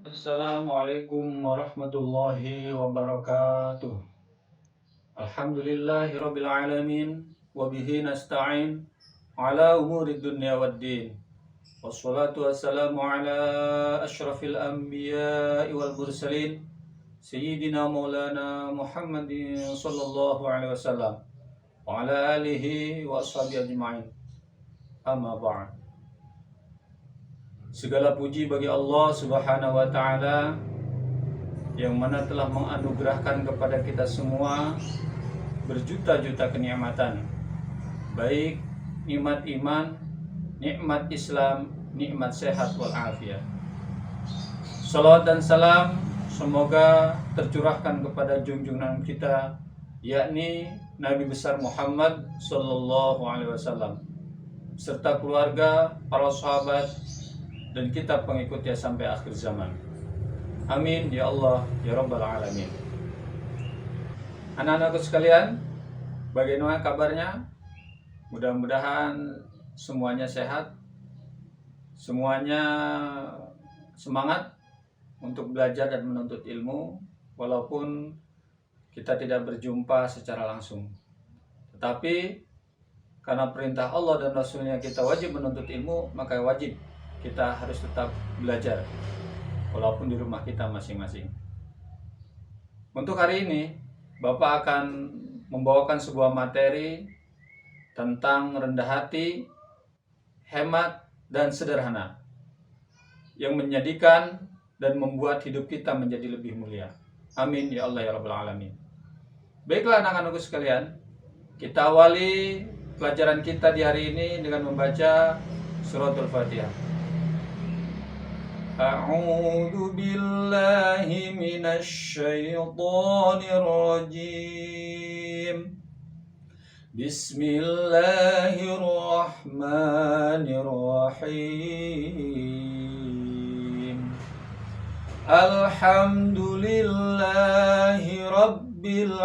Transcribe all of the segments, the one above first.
Assalamualaikum warahmatullahi wabarakatuh. Alhamdulillahirabbil alamin wa bihi nasta'in ala umuri dunya waddin. Wassalatu wassalamu ala asyrafil anbiya'i wal mursalin sayyidina maulana Muhammadin sallallahu alaihi wasallam wa ala alihi wa ashabihi ajma'in. Amma ba'd. Segala puji bagi Allah Subhanahu wa taala yang mana telah menganugerahkan kepada kita semua berjuta-juta kenikmatan, baik nikmat iman, nikmat Islam, nikmat sehat walafiat. Salawat dan salam semoga tercurahkan kepada junjungan kita, yakni Nabi besar Muhammad sallallahu alaihi wasallam, serta keluarga, para sahabat, dan kita pengikutnya sampai akhir zaman. Amin ya Allah ya Rabbal Alamin. Anak-anakku sekalian, bagaimana kabarnya? Mudah-mudahan semuanya sehat, semuanya semangat untuk belajar dan menuntut ilmu, walaupun kita tidak berjumpa secara langsung. Tetapi karena perintah Allah dan Rasulnya kita wajib menuntut ilmu, maka wajib kita harus tetap belajar, walaupun di rumah kita masing-masing. Untuk hari ini, Bapak akan membawakan sebuah materi tentang rendah hati, hemat, dan sederhana yang menjadikan dan membuat hidup kita menjadi lebih mulia. Amin ya Allah ya Rabbal Alamin. Baiklah anak-anakku sekalian, kita awali pelajaran kita di hari ini dengan membaca suratul Fatihah. A'udzu billahi minasy syaithanir rajim. Bismillahirrahmanirrahim. Alhamdulillahi rabbil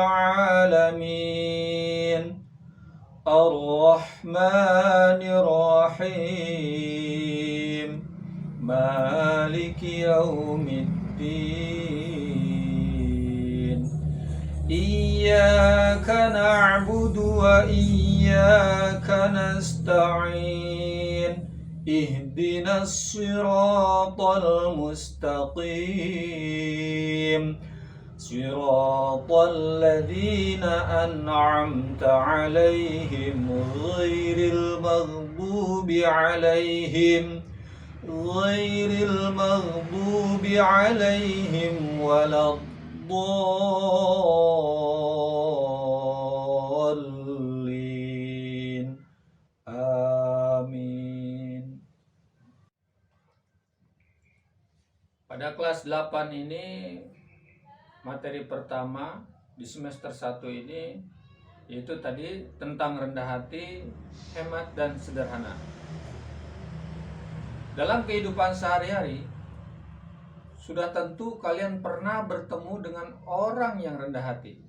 alamin. Ar-Rahmanir Rahim. Maliki yaumiddin. Iyyaka na'budu wa iyyaka nasta'in. Ihdinas siratal mustaqim. Siratal ladzina an'amta 'alaihim ghairil maghdubi 'alaihim waladdallin. Amin. Pada kelas 8 ini, materi pertama di semester 1 ini yaitu tadi tentang rendah hati, hemat, dan sederhana. Dalam kehidupan sehari-hari, sudah tentu kalian pernah bertemu dengan orang yang rendah hati.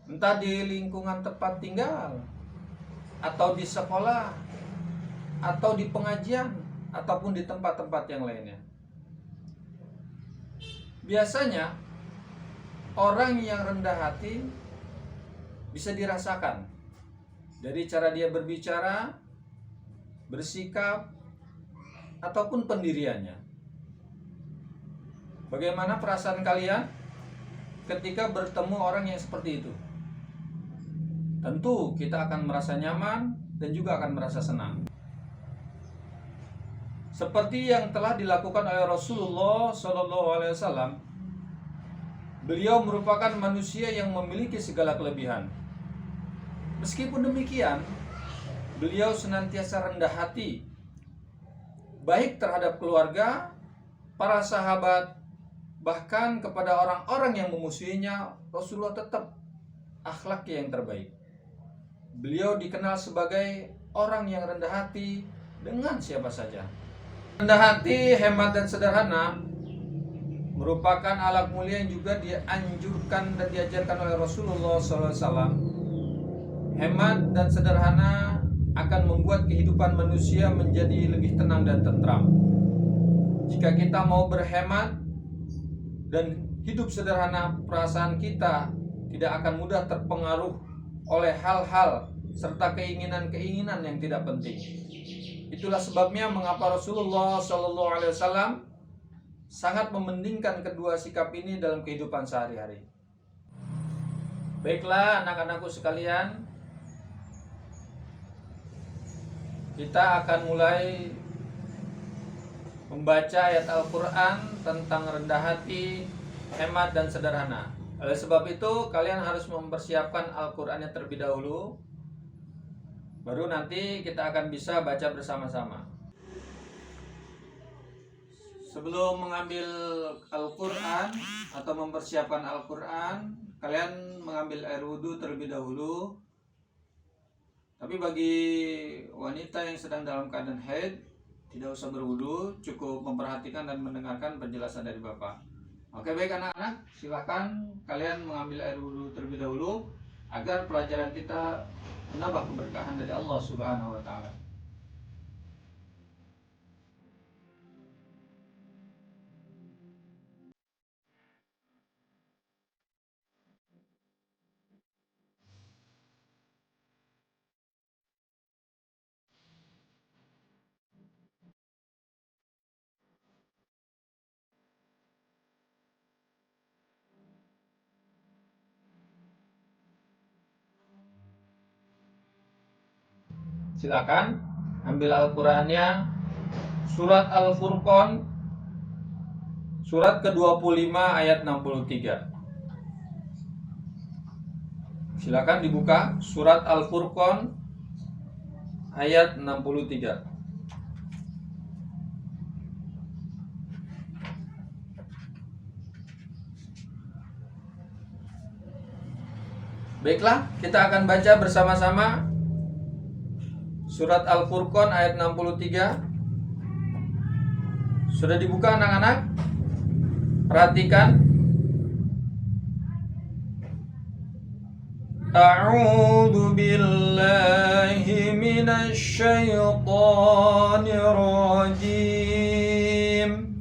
Entah di lingkungan tempat tinggal, atau di sekolah, atau di pengajian, ataupun di tempat-tempat yang lainnya. Biasanya, orang yang rendah hati bisa dirasakan dari cara dia berbicara, bersikap, ataupun pendiriannya. Bagaimana perasaan kalian ketika bertemu orang yang seperti itu? Tentu kita akan merasa nyaman dan juga akan merasa senang. Seperti yang telah dilakukan oleh Rasulullah SAW, beliau merupakan manusia yang memiliki segala kelebihan. Meskipun demikian, beliau senantiasa rendah hati, baik terhadap keluarga, para sahabat, bahkan kepada orang-orang yang memusuhinya. Rasulullah tetap akhlaknya yang terbaik. Beliau dikenal sebagai orang yang rendah hati dengan siapa saja. Rendah hati, hemat, dan sederhana merupakan akhlak mulia yang juga dianjurkan dan diajarkan oleh Rasulullah SAW. Hemat dan sederhana akan membuat kehidupan manusia menjadi lebih tenang dan tentram. Jika kita mau berhemat dan hidup sederhana, perasaan kita tidak akan mudah terpengaruh oleh hal-hal serta keinginan-keinginan yang tidak penting. Itulah sebabnya mengapa Rasulullah Shallallahu Alaihi Wasallam sangat mementingkan kedua sikap ini dalam kehidupan sehari-hari. Baiklah anak-anakku sekalian, kita akan mulai membaca ayat Al-Quran tentang rendah hati, hemat, dan sederhana. Oleh sebab itu kalian harus mempersiapkan Al-Qurannya terlebih dahulu, baru nanti kita akan bisa baca bersama-sama. Sebelum mengambil Al-Quran atau mempersiapkan Al-Quran, kalian mengambil air wudhu terlebih dahulu. Tapi bagi wanita yang sedang dalam keadaan haid, tidak usah berwudhu, cukup memperhatikan dan mendengarkan penjelasan dari Bapak. Oke, baik anak-anak, silakan kalian mengambil air wudhu terlebih dahulu agar pelajaran kita menambah keberkahan dari Allah Subhanahu wa Ta'ala. Silakan ambil Al-Qur'annya, surat Al-Furqan, surat ke-25 ayat 63. Silakan dibuka surat Al-Furqan ayat 63. Baiklah, kita akan baca bersama-sama surat Al-Furqan ayat 63. Sudah dibuka anak-anak? Perhatikan. A'udzu billahi minasy syaithanir rajim.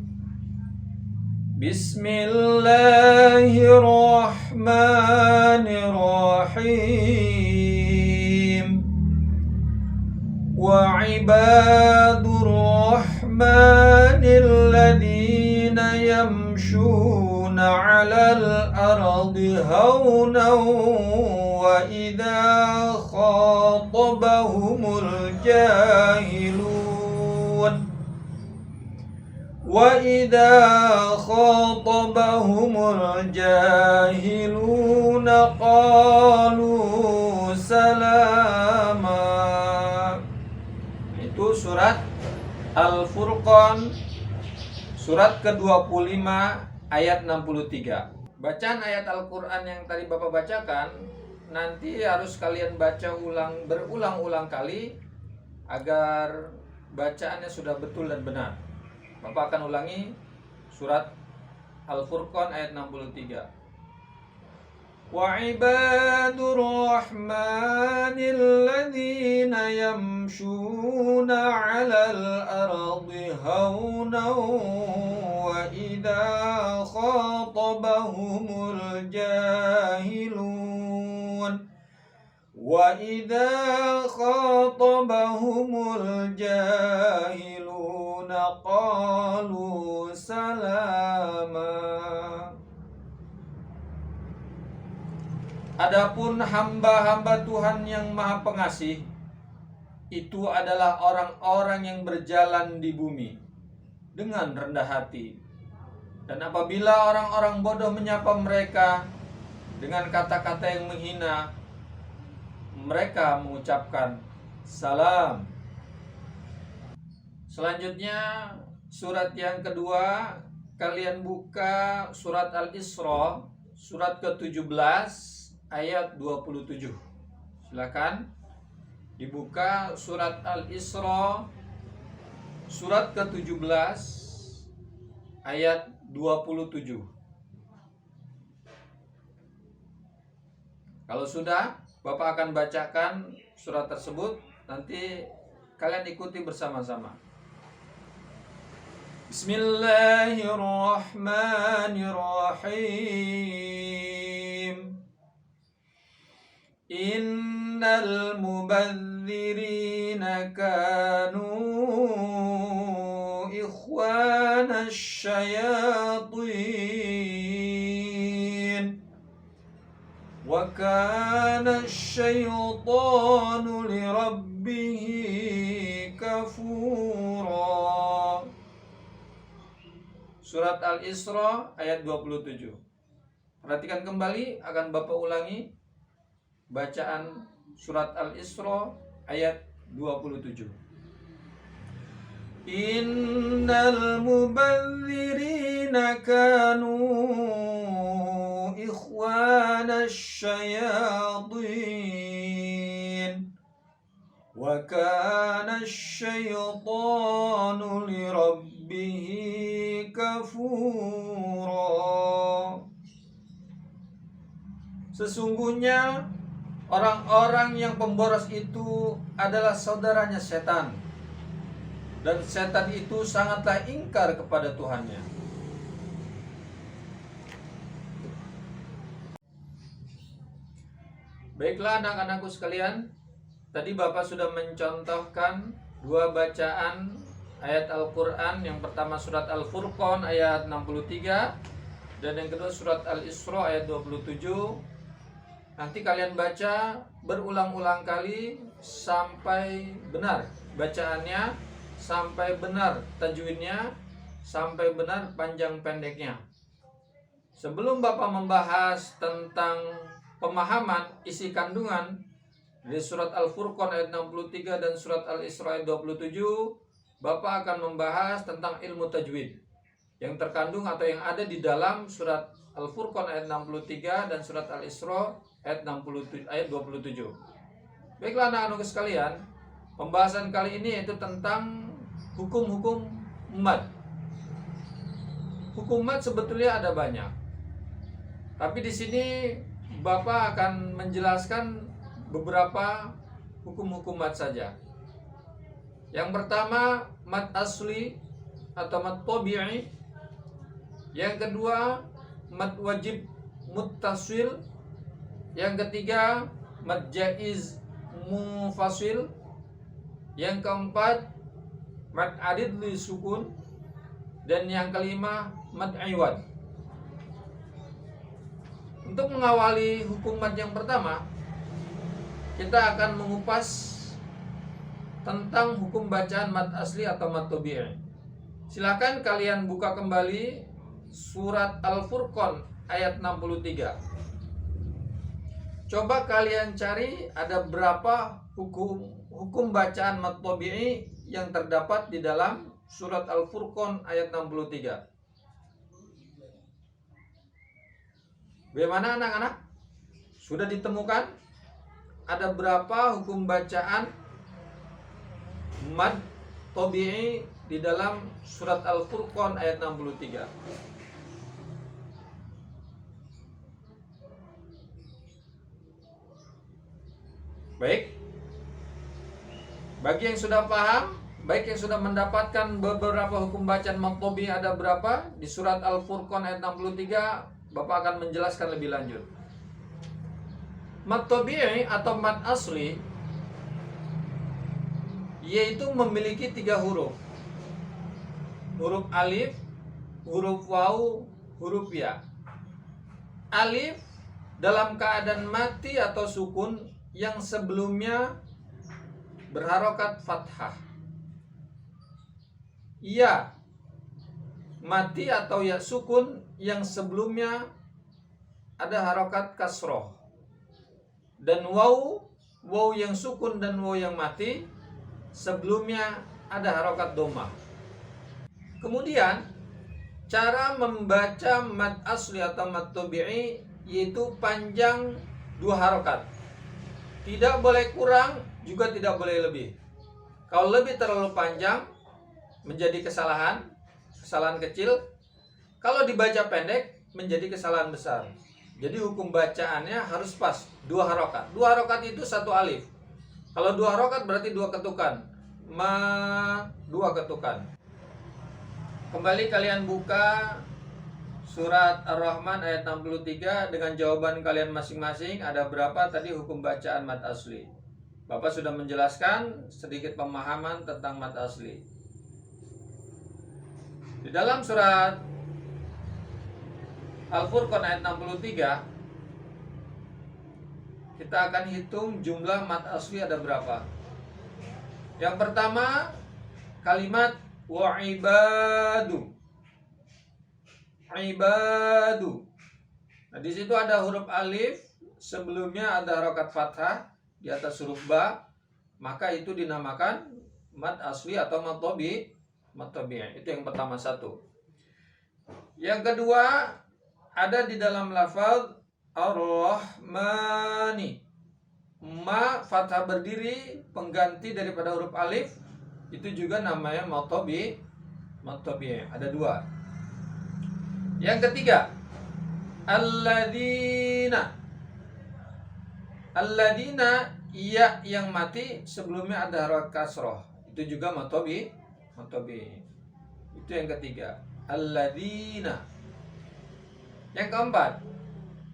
Bismillahirrahmanirrahim. Wa ibadur rahmanil ladzina yamshuna 'alal ardi hawnan wa idza khatabahumul jahilun qalu salama. Itu surat Al-Furqan, surat ke-25 ayat 63. Bacaan ayat Al-Quran yang tadi Bapak bacakan nanti harus kalian baca berulang-ulang kali agar bacaannya sudah betul dan benar. Bapak akan ulangi surat Al-Furqan ayat 63. Wa ibadur rahmanil ladzina yamshuna 'alal ardi hawnan wa idza khatabahumul jahilun qalu salama. Adapun hamba-hamba Tuhan yang Maha Pengasih itu adalah orang-orang yang berjalan di bumi dengan rendah hati. Dan apabila orang-orang bodoh menyapa mereka dengan kata-kata yang menghina, mereka mengucapkan salam. Selanjutnya surat yang kedua, kalian buka surat Al-Isra, surat ke-17 ayat 27. Silakan dibuka surat Al-Isra, surat ke-17 ayat 27. Kalau sudah, Bapak akan bacakan surat tersebut, nanti kalian ikuti bersama-sama. Bismillahirrahmanirrahim. Innal mubadzirina kanu ikhwana syayatin wa kana syaitanu lirabbihi kafura. Surat Al-Isra ayat 27. Perhatikan kembali, akan Bapak ulangi bacaan surat Al-Isra ayat 27. Innal mubadzirina kanu ikhwana syayatin wa kana syaitanu lirabbihi kafura. Sesungguhnya orang-orang yang pemboros itu adalah saudaranya setan, dan setan itu sangatlah ingkar kepada Tuhannya. Baiklah anak-anakku sekalian, tadi Bapak sudah mencontohkan dua bacaan ayat Al-Quran. Yang pertama surat Al-Furqan ayat 63, dan yang kedua surat Al-Isra ayat 27. Nanti kalian baca berulang-ulang kali sampai benar bacaannya, sampai benar tajwidnya, sampai benar panjang pendeknya. Sebelum Bapak membahas tentang pemahaman isi kandungan di surat Al-Furqan ayat 63 dan surat Al-Isra ayat 27, Bapak akan membahas tentang ilmu tajwid yang terkandung atau yang ada di dalam surat Al-Furqan ayat 63 dan surat Al-Isra ayat 27. Baiklah anak-anak sekalian, pembahasan kali ini yaitu tentang hukum-hukum mad. Hukum mad sebetulnya ada banyak, tapi di sini Bapak akan menjelaskan beberapa hukum-hukum mad saja. Yang pertama mad asli atau mad tabi'i. Yang kedua mad wajib muttasil. Yang ketiga mad jaiz munfasil. Yang keempat mad adid li sukun. Dan yang kelima mad iwad. Untuk mengawali hukum mad yang pertama, kita akan mengupas tentang hukum bacaan mad asli atau mad tabi'i. Silakan kalian buka kembali surat Al-Furqan ayat 63. Coba kalian cari ada berapa hukum bacaan mad tabi'i yang terdapat di dalam surat Al-Furqan ayat 63. Bagaimana anak-anak? Sudah ditemukan ada berapa hukum bacaan mad tabi'i di dalam surat Al-Furqan ayat 63? Baik. Bagi yang sudah paham, baik yang sudah mendapatkan beberapa hukum bacaan mad tabi'i ada berapa di surat Al-Furqan ayat 63, Bapak akan menjelaskan lebih lanjut. Mad tabi'i atau mad asli yaitu memiliki 3 huruf. Huruf alif, huruf waw, huruf ya. Alif dalam keadaan mati atau sukun yang sebelumnya berharokat fathah. Ya mati atau ya sukun yang sebelumnya ada harokat kasroh. Dan waw yang sukun dan waw yang mati sebelumnya ada harokat dhammah. Kemudian cara membaca mad asli atau mad tabi'i yaitu panjang 2 harokat. Tidak boleh kurang, juga tidak boleh lebih. Kalau lebih terlalu panjang menjadi kesalahan kecil. Kalau dibaca pendek menjadi kesalahan besar. Jadi hukum bacaannya harus pas, 2 harokat. 2 harokat itu 1 alif. Kalau 2 harokat berarti 2 ketukan. 2 ketukan. Kembali kalian buka surat Ar-Rahman ayat 63 dengan jawaban kalian masing-masing. Ada berapa tadi hukum bacaan mad asli? Bapak sudah menjelaskan sedikit pemahaman tentang mad asli. Di dalam surat Al-Furqan ayat 63 kita akan hitung jumlah mad asli ada berapa. Yang pertama kalimat wa'ibadu. Ibadu. Nah, di situ ada huruf alif, sebelumnya ada harokat fathah di atas huruf ba, maka itu dinamakan mad asli atau mad tabi'i. Itu yang pertama satu. Yang kedua ada di dalam lafaz Ar-Rahmani. Ma fathah berdiri pengganti daripada huruf alif, itu juga namanya mad tabi'i. Ada dua. Yang ketiga alladzina. Alladzina, ya yang mati sebelumnya ada harokat kasroh, itu juga mad tabi'i. Itu yang ketiga, alladzina. Yang keempat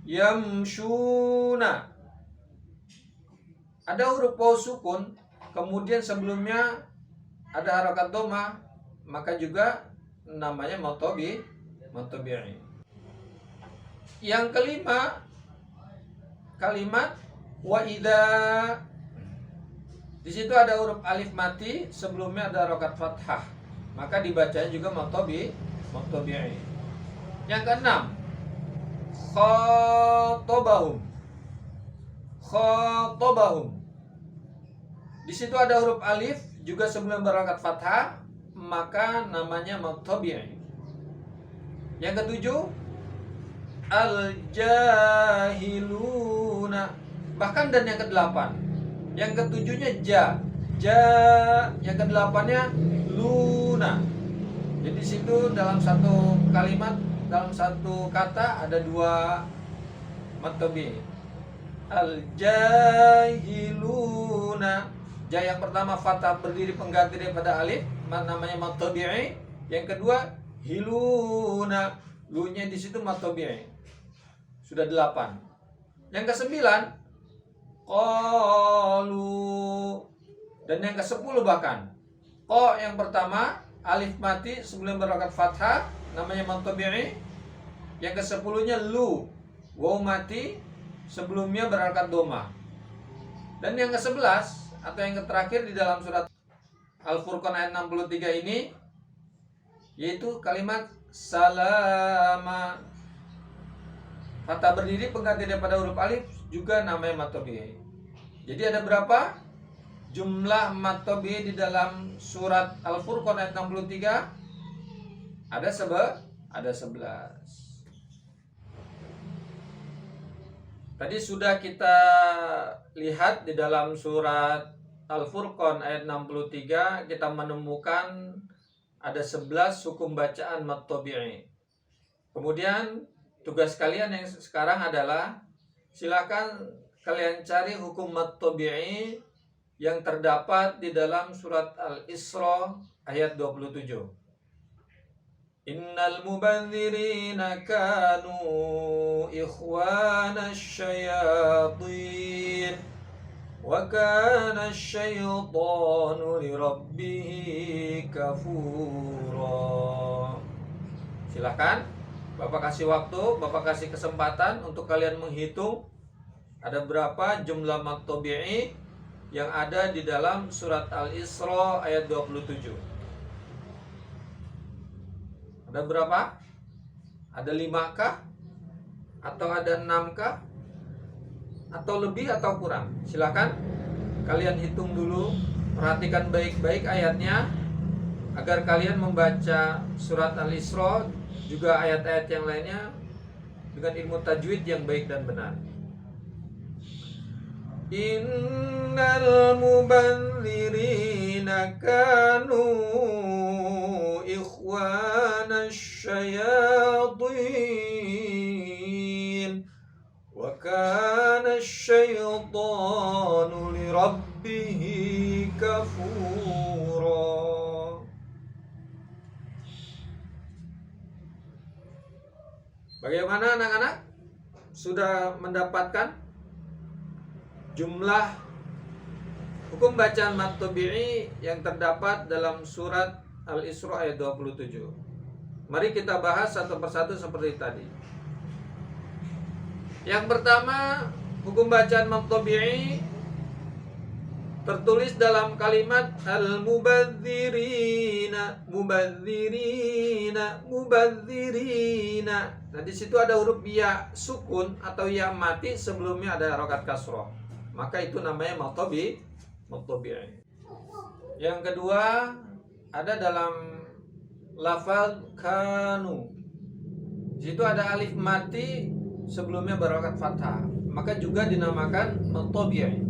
yamshuna. Ada huruf waw sukun, kemudian sebelumnya ada harokat dhamma, maka juga namanya mad tabi'i. Yang kelima kalimat wa idza. Di situ ada huruf alif mati, sebelumnya ada harokat fathah, maka dibacanya juga mad tabi'i. Yang keenam khatabahum. Di situ ada huruf alif juga sebelum berharokat fathah, maka namanya mad tabi'i. Yang ketujuh al-jahiluna. Bahkan dan yang kedelapan. Yang ketujuhnya ja. Yang kedelapannya luna. Jadi situ dalam satu kalimat, dalam satu kata ada dua mad tabi'i. Al-jahiluna. Ja yang pertama fathah berdiri pengganti daripada alif, namanya mad tabi'i. Yang kedua hiluna, lu-nya di situ mad tabi'i. Sudah 8. Yang ke-9 qalu. Dan yang ke-10 bahkan qa yang pertama alif mati sebelum berharokat fathah, namanya mad tabi'i. Yang ke-10-nya lu, waw mati sebelumnya berharokat dhamma. Dan yang ke-11 atau yang terakhir di dalam surat Al-Furqan ayat 63 ini, yaitu kalimat salama. Fathah berdiri pengganti daripada huruf alif, juga namanya mad tabi'i. Jadi ada berapa jumlah mad tabi'i di dalam surat Al-Furqan ayat 63? Ada 11. Tadi sudah kita lihat di dalam surat Al-Furqan ayat 63, kita menemukan ada 11 hukum bacaan mad tabi'i. Kemudian tugas kalian yang sekarang adalah silakan kalian cari hukum mad tabi'i yang terdapat di dalam surat Al-Isra ayat 27. Innal mubadzirina kanu ikhwana syayatin wa kana syaitanu lirabbihi kafura. Silakan Bapak kasih waktu, Bapak kasih kesempatan untuk kalian menghitung ada berapa jumlah mad tabi'i yang ada di dalam surat Al-Isra ayat 27. Ada berapa? Ada 5 kah? Atau ada 6 kah? Atau lebih atau kurang? Silakan kalian hitung dulu, perhatikan baik-baik ayatnya agar kalian membaca surat Al-Isra juga ayat-ayat yang lainnya dengan ilmu tajwid yang baik dan benar. Innal mubadzirina kanu ikhwana syayatin wa kana syaitanu lirabbihi kafura. Bagaimana anak-anak? Sudah mendapatkan jumlah hukum bacaan mad tabi'i yang terdapat dalam surat Al-Isra ayat 27. Mari kita bahas satu persatu seperti tadi. Yang pertama, hukum bacaan mad tabi'i tertulis dalam kalimat al-mubadzirina, mubadzirina, mubadzirina. Nah, di situ ada huruf ya sukun atau ya mati, sebelumnya ada harokat kasroh. Maka itu namanya mad tabi'i. Yang kedua, ada dalam lafaz kanu. Di situ ada alif mati, sebelumnya berharokat fathah. Maka juga dinamakan mad tabi'i.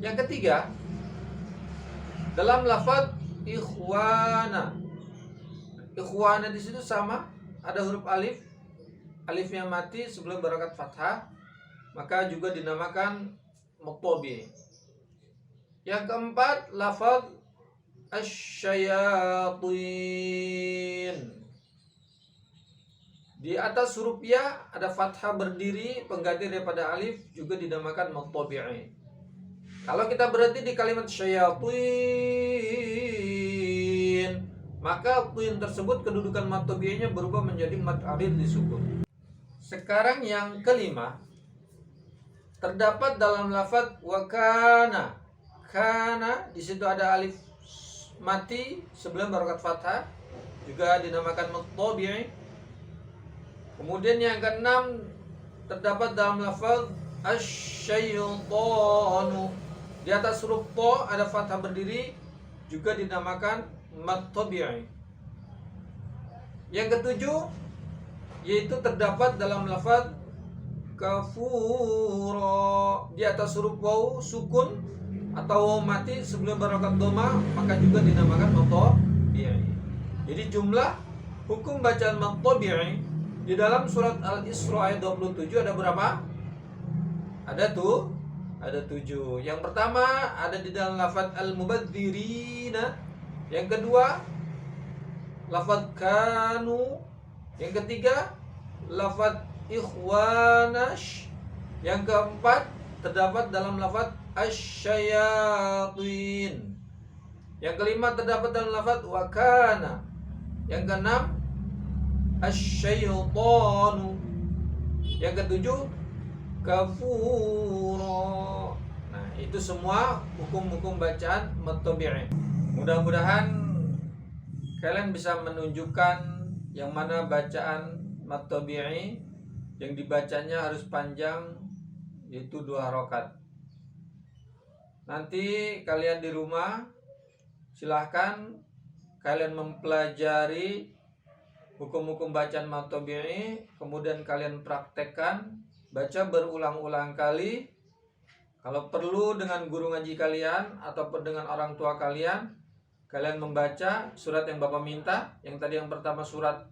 Yang ketiga, dalam lafaz ikhwana. Ikhwana di situ sama, ada huruf alif, alifnya mati sebelum berharokat fathah, maka juga dinamakan mad tabi'i. Yang keempat, lafaz asyayatin. Di atas huruf ya ada fathah berdiri pengganti daripada alif, juga dinamakan mad tabi'i. Kalau kita berhenti di kalimat syayatin, maka tin tersebut kedudukan mad tabi'inya berubah menjadi mad arid disukun. Sekarang yang kelima, terdapat dalam lafaz wakana. Kana, di situ ada alif mati sebelum harokat fathah, juga dinamakan mad tabi'i. Kemudian yang keenam, terdapat dalam lafaz asyaitanu. Di atas huruf to ada fathah berdiri, juga dinamakan mad tabi'i. Yang ketujuh, yaitu terdapat dalam lafaz kafura. Di atas huruf waw sukun atau waw mati sebelum berharokat dhamma, maka juga dinamakan mad tabi'i. Jadi jumlah hukum bacaan mad tabi'i di dalam surat Al-Isra ayat 27 ada berapa? Ada 7. Yang pertama ada di dalam lafaz al-mubadzirina. Yang kedua lafaz kanu. Yang ketiga lafaz ikhwanash. Yang keempat terdapat dalam lafaz asyayatin. Yang kelima terdapat dalam lafaz wakana. Yang keenam asyaitanu. Yang ketujuh kafuro. Nah, itu semua hukum-hukum bacaan mad tabi'i. Mudah-mudahan kalian bisa menunjukkan yang mana bacaan mad tabi'i yang dibacanya harus panjang, yaitu 2 harokat. Nanti kalian di rumah silahkan kalian mempelajari hukum-hukum bacaan mad tabi'i, kemudian kalian praktekkan, baca berulang-ulang kali. Kalau perlu dengan guru ngaji kalian ataupun dengan orang tua kalian, kalian membaca surat yang Bapak minta. Yang tadi yang pertama surat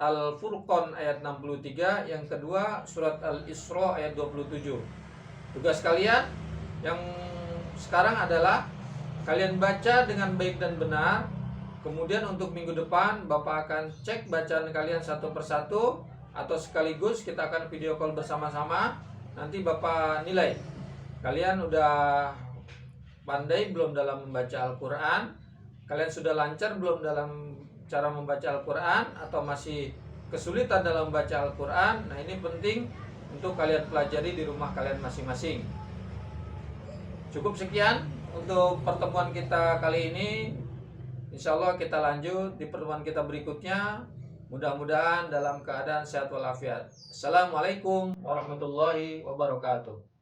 Al-Furqan ayat 63, yang kedua surat Al-Isra ayat 27. Tugas kalian yang sekarang adalah kalian baca dengan baik dan benar. Kemudian untuk minggu depan Bapak akan cek bacaan kalian satu persatu, atau sekaligus kita akan video call bersama-sama. Nanti Bapak nilai kalian udah pandai belum dalam membaca Al-Quran, kalian sudah lancar belum dalam cara membaca Al-Quran, atau masih kesulitan dalam membaca Al-Quran. Nah, ini penting untuk kalian pelajari di rumah kalian masing-masing. Cukup sekian untuk pertemuan kita kali ini. Insya Allah kita lanjut di pertemuan kita berikutnya. Mudah-mudahan dalam keadaan sehat walafiat. Assalamualaikum warahmatullahi wabarakatuh.